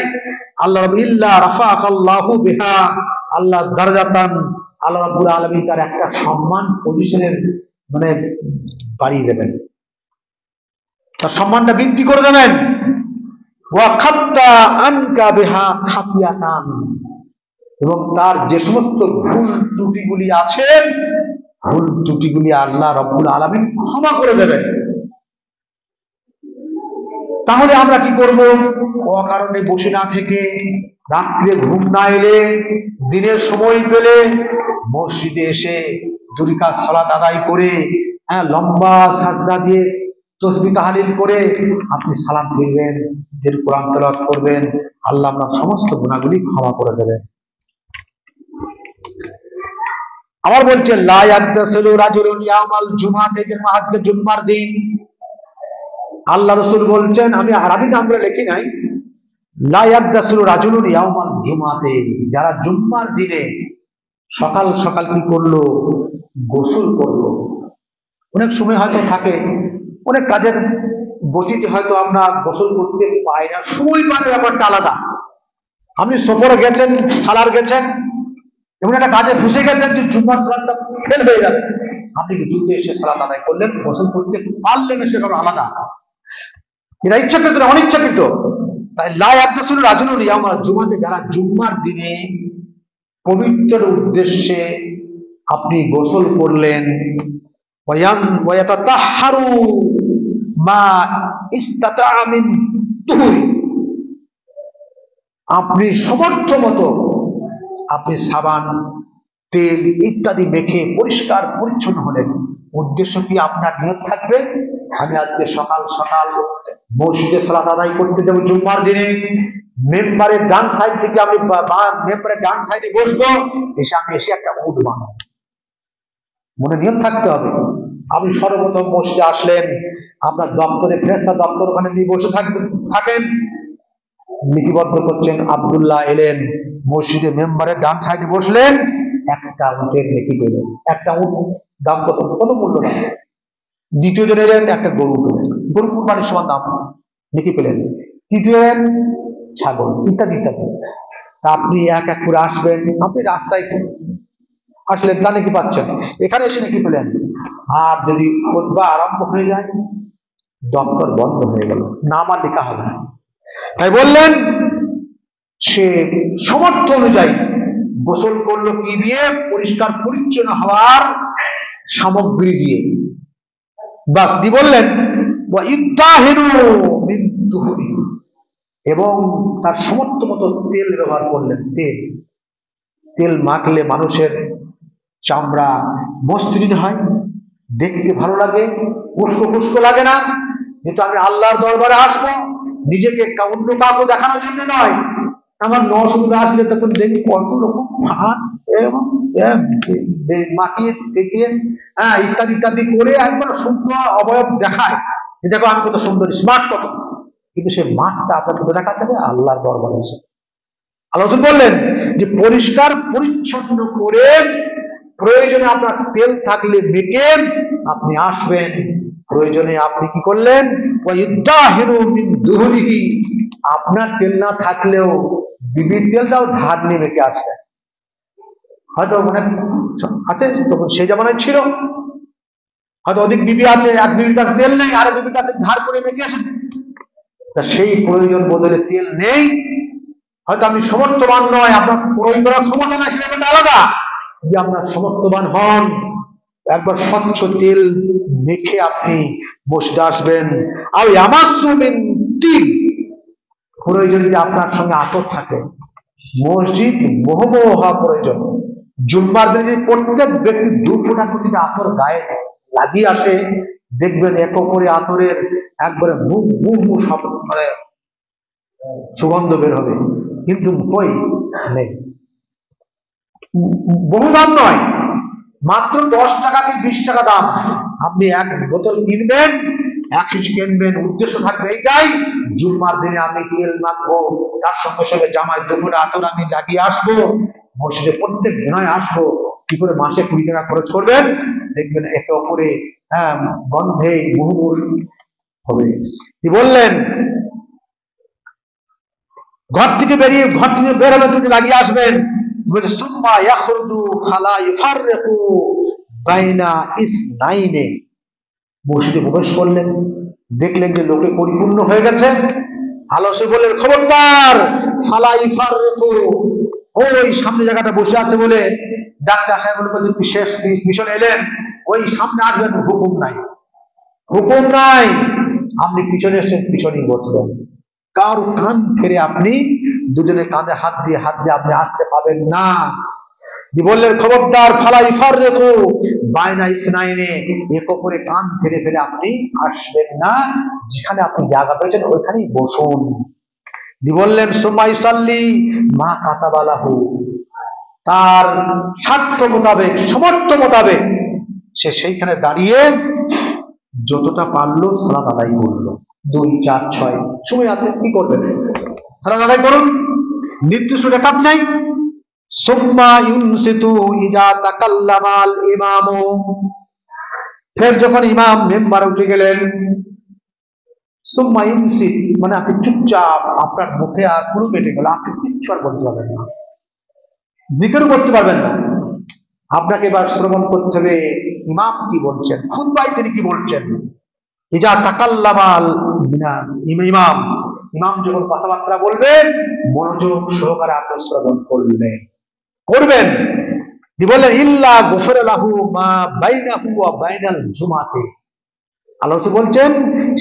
S1: আল্লাহ ইল্লা রাফাআল্লাহু বিহা, আল্লাহ দারজাতান, আল্লাহ রাব্বুল আলামিন তার একটা সম্মান পজিশনের বাড়িয়ে দেবেন, তার সম্মানটা বৃদ্ধি করে দেবেন। ওয়া খাত্তা আনকা বিহা খাতিয়াতান, এবং তার যে সমস্ত ভুল ত্রুটিগুলি আছে, ভুল ত্রুটিগুলি আল্লাহ রাব্বুল আলামিন ক্ষমা করে দেবেন। তাহলে আমরা কি করব? অকারণে বসে না থেকে, রাত্রে ঘুম না এলে, দিনের সময় পেলে মসজিদে এসে 2 রাকাত সালাত আদায় করে, লম্বা সাজদা দিয়ে তাসবিহ তাহলিল করে আপনি সালাম ফিরবেন, এর কোরআন তেলাওয়াত করবেন, আল্লাহ আপনার সমস্ত গুনাহগুলি ক্ষমা করে দেবেন। আবার বলছেন লা ইয়াগতাসিলু রাজুলুন ইয়াউমাল জুমআতি, যে আজকে জুম্মার দিন, আল্লাহ রাসূল বলছেন, আমি আরবি নাম করে লিখি নাই, লা ইয়াগতাসিলু রাজুলুন ইয়াউমাল জুমআতি, যারা জুম্মার দিনে সকাল সকাল কি করলো, গোসল করলো। অনেক সময় হয়তো থাকে, অনেক কাজের গতিতে হয়তো আমরা গোসল করতে পাই না, সময় পাওয়ার ব্যাপারটা আলাদা। আপনি সফরে গেছেন, সালার গেছেন, এমন একটা কাজে ফেসে গেছেন যে জুম্মার সালাদটা ফেল হয়ে যাবে, আপনি দ্রুত এসে সালাদ আদায় করলেন, গোসল করতে পারলেন, সে ব্যাপার আলাদা। এরা ইচ্ছাকৃত না অনিচ্ছাকৃত। তাই লা ইয়াবতাসিলু রাজুলুন ইয়াউমা জুমাতে, যারা জুম্মার দিনে পবিত্র উদ্দেশ্যে আপনি গোসল করলেন, ওয়ায়াতাতাহহারু মা ইসতাতা মিন তুহুরি, আপনি সমর্থ মতো আপনি সাবান, তেল ইত্যাদি মেখে পরিষ্কার পরিচ্ছন্ন হলেন। উদ্দেশ্য কি? আপনার নিয়ত থাকবে আমি আজকে সকাল সকাল মসজিদে সালাত আদায় করতে যাবো জুম্মার দিনে, মেম্বারের ডান সাইড থেকে আমি মেম্বারের ডান সাইডে বসবো, এসে একটা উট বানাবো। মনে নিয়ত থাকতে হবে। আপনি সর্বপ্রথম মসজিদে আসলেন, আপনার দপ্তরে ফেরেশতা দপ্তর ওখানে নিয়ে বসে থাকেন, লিপিবদ্ধ করছেন, আব্দুল্লাহ এলেন মসজিদে মেম্বারের ডান সাইডে বসলেন, একটা উটের নেকি পেলেন। একটা উট দাম কত? কোনো মূল্য না। দ্বিতীয় জন এলেন, একটা গরু পেলেন, গরু কুরবানির সমান দাম নেকি পেলেন। তৃতীয় এলেন ছাগল, ইত্যাদি ইত্যাদি। আপনি এক এক করে আসবেন, আপনি রাস্তায় আসলেন, তা নাকি পাচ্ছেন, এখানে এসে নাকি পেলেন। আর যদি খুতবা আরম্ভ হয়ে যায়, দপ্তর বন্ধ হয়ে গেল, নাম আর লেখা হবে না। তাই বললেন সে সমর্থ অনুযায়ী গোসল করলো কি দিয়ে? পরিষ্কার পরিচ্ছন্ন হওয়ার সামগ্রী দিয়ে। বাস দি বললেন এবং তার সমর্থ মতো তেল ব্যবহার করলেন। তেল মাখলে মানুষের চামড়া মসৃণ হয়, দেখতে ভালো লাগে, উস্কো ফুস্কো লাগে না। যেহেতু আমি আল্লাহর দরবারে আসবো, নিজেকে অন্য কাউকে দেখানোর জন্য নয়। আমার নসুবিধা আসলে তখন দেখি কত রকম মাখিয়ে দেখিয়ে ইত্যাদি ইত্যাদি করে একবার সুন্দর অবয়ব দেখায়, দেখো আমি কত সুন্দর স্মার্ট কত। কিন্তু সে মাঠটা আপনার কোথায় দেখাতে হবে? আল্লাহর দরবারে এসে। আল্লাহ বললেন যে পরিষ্কার পরিচ্ছন্ন করে, প্রয়োজনে আপনার তেল থাকলে মেখে আপনি আসবেন। প্রয়োজনে আপনি কি করলেন? আপনার তেল না থাকলেও বিবির তেলটাও ধার নিয়ে মেখে আসবেন। হয়তো মনে আছে তখন সেই জামানায় ছিল, হয়তো অধিক বিবি আছে, এক বিবির কাছে তেল নেই, আরেক বিবির কাছে ধার করে মেখে এসেছে। তা সেই প্রয়োজন বদলে তেল নেই, হয়তো আপনি সমর্থবান নয়, আপনার ক্রয় করার ক্ষমতা নাই, সেটা একটা আলাদা। যে আপনার সমর্থবান হন, একবার স্বচ্ছ তেল মেখে আপনি মসজিদে আসবেন। আর আমার প্রয়োজন যদি আপনার সঙ্গে আতর থাকে, মসজিদ মোহমোহ হওয়া প্রয়োজন। জুম্মার দিনে প্রত্যেক ব্যক্তি 2 ফোঁটা করে আতর গায়ে লাগিয়ে আসে, দেখবেন এক করে আতরের একবারে মানে সুগন্ধ বের হবে। কিন্তু কই নেই, বহু দাম নয়, মাত্র 10 টাকা কি 20 টাকা দাম। আপনি এক বোতল কিনবেন, 1 শিশি কিনবেন, উদ্দেশ্য থাকবে এইটাই, জুম্মার দিনে আমি তেল মাখবো, তার সঙ্গে সঙ্গে জামায় 2 ফোঁটা আতর আমি লাগিয়ে আসবো, মসজিদে প্রত্যেক দিনায় আসবো। কি করে মাসে 20 টাকা খরচ করবেন, দেখবেন একে অপরে গন্ধে মুহুর্মুহ হবে। কি বললেন? ঘর থেকে বের হলে তুমি লাগিয়ে আসবেন। সুম্মা ইয়াখরুজু ফালা ইউফাররিকু বাইনা ইসনাইনে, মসজিদে প্রবেশ করলেন, দেখলেন যে লোকে পরিপূর্ণ হয়ে গেছে। আলোসে বললেন খবরদার, ফালা ইউফাররিকু, ওই সামনে জায়গাটা বসে আছে বলে ডাক্তার সাহেব বলে শেষ মিশন এলেন, ওই সামনে আসবেন, হুকুম নাই, হুকুম নাই। আপনি পিছনে এসেছেন, পিছনেই বসবেন। কারো কান ফেরে আপনি দুজনের কাঁধে হাত দিয়ে আপনি আসতে পাবেন না। বললেন খবরদার, ফালা ইউফাররিকু বাইনা ইসনাইনে, এক অপরে কান ফেরে ফেরে আপনি আসবেন না, যেখানে আপনি জায়গা পেয়েছেন ওইখানেই বসুন। বললেন সুম্মা ইউসাল্লি মা কাতাবালাহু, তার স্বার্থ মোতাবেক, সমর্থ মোতাবেক সে সেইখানে দাঁড়িয়ে যতটা পারলো সালাত আদায় করলো। 2, 4, 6 সময় আছে, কি করবেন? সালাত আদায় করুন, নির্দিষ্ট রেখাত নাই। সুম্মা ইউনসিতু ইজা তাকাল্লামাল ইমামু, ফের যখন ইমাম মেম্বারে উঠে গেলেন, সুম্মা ইউনসিত মানে আপনি চুপচাপ, আপনার মুখে আর পুরো পেটে গেল, আপনি কিচ্ছু আর বলতে পারবেন না, জিকিরও করতে পারবেন না। আপনাকে এবার শ্রবণ করতে হবে ইমাম কি বলছেন, খুতবায় তিনি কি বলছেন। ইজা তাকাল্লামাল ইমাম, ইমাম যখন কথাবার্তা বলবেন মনোযোগ সহকারে আপনি শ্রবণ করবেন। বললেন ইল্লা গুফিরা লাহু মা বাইনাহু ওয়া বাইনাল জুমাতে, আল্লাহ বলছেন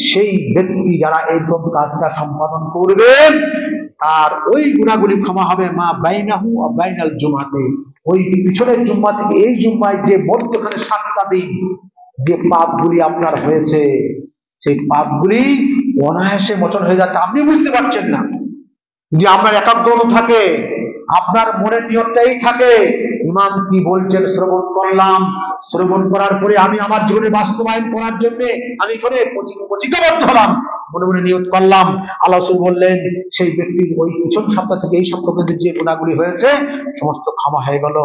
S1: সেই ব্যক্তি যারা এরকম কাজটা সম্পাদন করবেন তার ওই গুনাহগুলি ক্ষমা হবে, মা বাইনাহু ওয়া বাইনাল জুমাতে, ওই পিছনের জুম্মা থেকে এই জুম্মায় যে মধ্যখানে 7টা দিন যে পাপগুলি আপনার হয়েছে সেই পাপগুলি অনায়াসে মোচন হয়ে যাচ্ছে, আপনি বুঝতে পারছেন না। যদি আপনার একাগ্রতা থাকে, আপনার মনের নিয়তটাই থাকে ইমাম কি বলছেন শ্রবণ করলাম, শ্রবণ করার পরে আমি আমার জীবনে বাস্তবায়ন করার জন্য আমি এখানে প্রতিজ্ঞাবদ্ধ হলাম, মনে মনে নিয়ত করলাম, আল্লাহ রাসূল বললেন সেই ব্যক্তির ওই পিছন সপ্তাহ থেকে এই সপ্তাহ পর্যন্ত যে গুনাহগুলি হয়েছে সমস্ত ক্ষমা হয়ে গেল।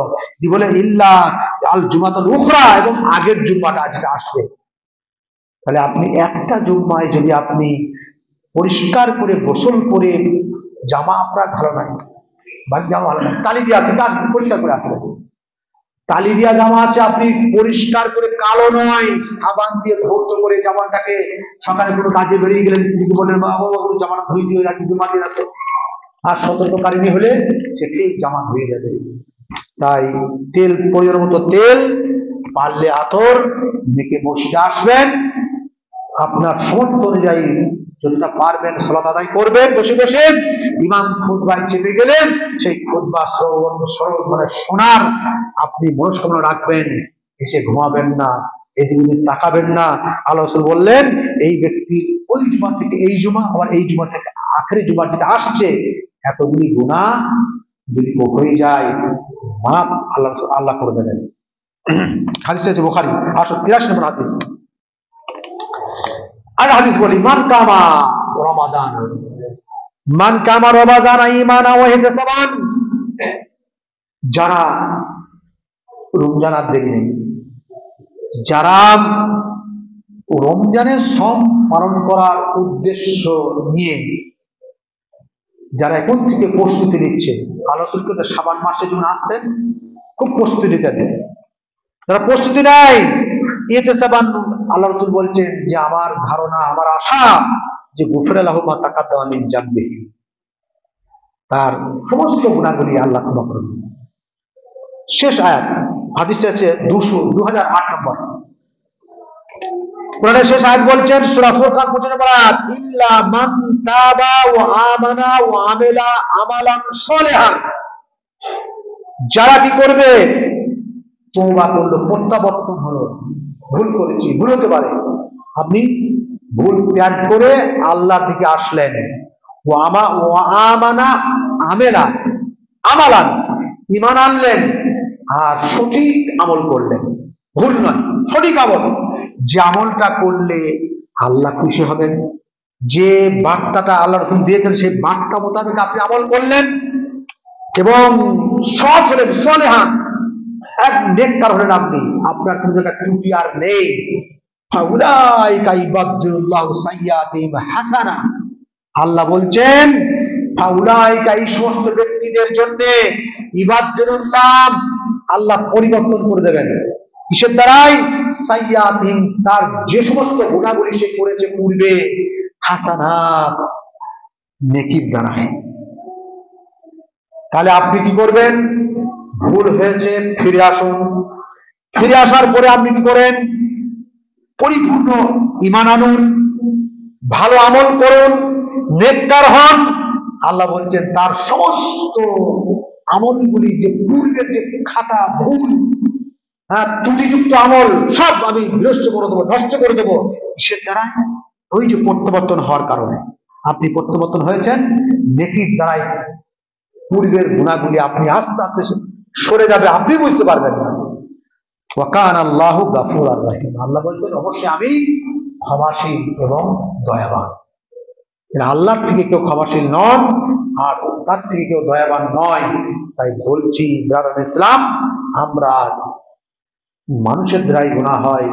S1: বলে ইল্লা আল জুমাতুল উখরা, এবং আগের জুম্মাটা যেটা আসবে। তাহলে আপনি একটা জুম্মায় যদি আপনি পরিষ্কার করে গোসল করে, জামা আপনার ভালো নাই, বাকি জামা ভালো নাই, তালি দিয়ে আছে, তার পরিষ্কার করে আসলে তালি দিয়া জামা আছে, আপনি পরিষ্কার করে কালো নয় সাবান দিয়ে ধৌত করে জামাটাকে, সকালে কোনো কাজে বেরিয়ে গেলেন স্ত্রীকে বললেন বাবা জামাটা ধুই দিয়ে রাখি, জমা দিয়ে আছে, আর সতর্ককারিণী হলে সে ঠিক জামা ধুয়ে যাবে। তাই তেল, প্রয়োজন মতো তেল, পারলে আতর মেখে মসজিদে আসবেন, আপনার সামর্থ্য অনুযায়ী যতটা পারবেন সালাত আদায় করবেন বসে বসে। ইমাম খুতবায় চেপে গেলেন, সেই খুতবা শ্রবণ মানে শোনার আপনি মনস্কামনা রাখবেন, এসে ঘুমাবেন না, এদিকে তাকাবেন না। আল্লাহ রাসূল বললেন এই ব্যক্তি ওই জুমা থেকে এই জুমা, আবার এই জুমা থেকে আখেরি জুমা যেটা আসছে, এতগুলি গুনাহ যদি হয়ে যায় মাফ আল্লাহ করে দেবেন। হাদিস আছে বুখারী 883 নম্বর হাদিস। আর হাদিস বলি মান কামা রমাদান, মান কামা রমাদান ঈমানা ওয়া ইহতিসাবান, যারা রমজান আর দেরি নেই, যারা রমজানের সম পালন করার উদ্দেশ্য নিয়ে যারা এখন থেকে প্রস্তুতি নিচ্ছে, আল্লাহ রাসূল কিন্তু শাবান মাসে যখন আসতেন খুব প্রস্তুতি নিতেন, যারা প্রস্তুতি নেয় ইহতিসাবান, আল্লাহ রাসূল বলছেন যে আমার ধারণা, আমার আশা যে গুফিরা লাহু মা তাকাদ্দামা মিন জামবিহি, তার সমস্ত গুনাহগুলি আল্লাহ ক্ষমা করবেন। শেষ আয়াত, হাদিসটা আছে 2008 নম্বর কোরআনের শেষ আয়াত বলছেন সূরা ফুরকান 25 নম্বর আয়াত, ইল্লা মান তাবা ওয়া আমানা ওয়া আমিলা আমালান সলিহান, যারা কি করবে তওবা করলো, প্রত্যাবর্তন হলো, ভুল করেছি, ভুল হতে পারে, আপনি ভুল ত্যাগ করে আল্লাহর দিকে আসলেন, ওয়া আমানা আমেলা আমালান, ঈমান আনলেন আর সঠিক আমল করলেন, ভুল নয় সঠিক আমল, যে আমলটা করলে আল্লাহ খুশি হবেন, যে বার্তাটা আল্লাহ রাসূল দিয়েছেন সেই বার্তা মোতাবেক আপনি আমল করলেন এবং সৎ হলেন, সলিহান, এক নেককার হলেন আপনি, আপনার কোনো জায়গায় ত্রুটি আর নেই, ফাউলাইকা ইবাদুল্লাহু সাইয়্যাতিহিম হাসানা, আল্লাহ বলছেন ফাউলাইকা, এই সমস্ত ব্যক্তিদের জন্য ইবাদুল্লাহ আল্লাহ পরিবর্তন করে দেবেন, কিসের দ্বারাই, সাইয়্যাতিহিম, তার যে সমস্ত গুনাহগুলি সে করেছে পূর্বে, হাসানাত, নেকির দ্বারা। তাহলে আপনি কি করবেন, ভুল হয়েছে ফিরে আসুন, ফিরে আসার পরে আপনি কি করেন, পরিপূর্ণ ঈমান আনুন, ভালো আমল করুন, নেককার হন। আল্লাহ বলছেন তার সমস্ত আমলগুলি, যে পূর্বের যে খাতা ভুল ত্রুটিযুক্ত আমল সব আমি বিনষ্ট করে দেবো, নষ্ট করে দেবো, কিসের দ্বারা, ওই যে প্রত্যাবর্তন হওয়ার কারণে আপনি প্রত্যাবর্তন হয়েছেন, নেকির দ্বারাই পূর্বের গুনাহগুলি আপনি আস্তে আস্তে সরে যাবে, আপনি বুঝতে পারবেন না। ওয়া কানা আল্লাহু গাফুরার রহিম, আল্লাহ বলছেন অবশ্যই আমি ক্ষমাশীল এবং দয়াবান। আল্লাহর থেকে কেউ ক্ষমাশীল নন, আর তার থেকে কেউ দয়াবান নয়। তাই বলছি ব্রাদার ইসলাম, আমরা মানুষের দ্বারাই গুনাহ হয়,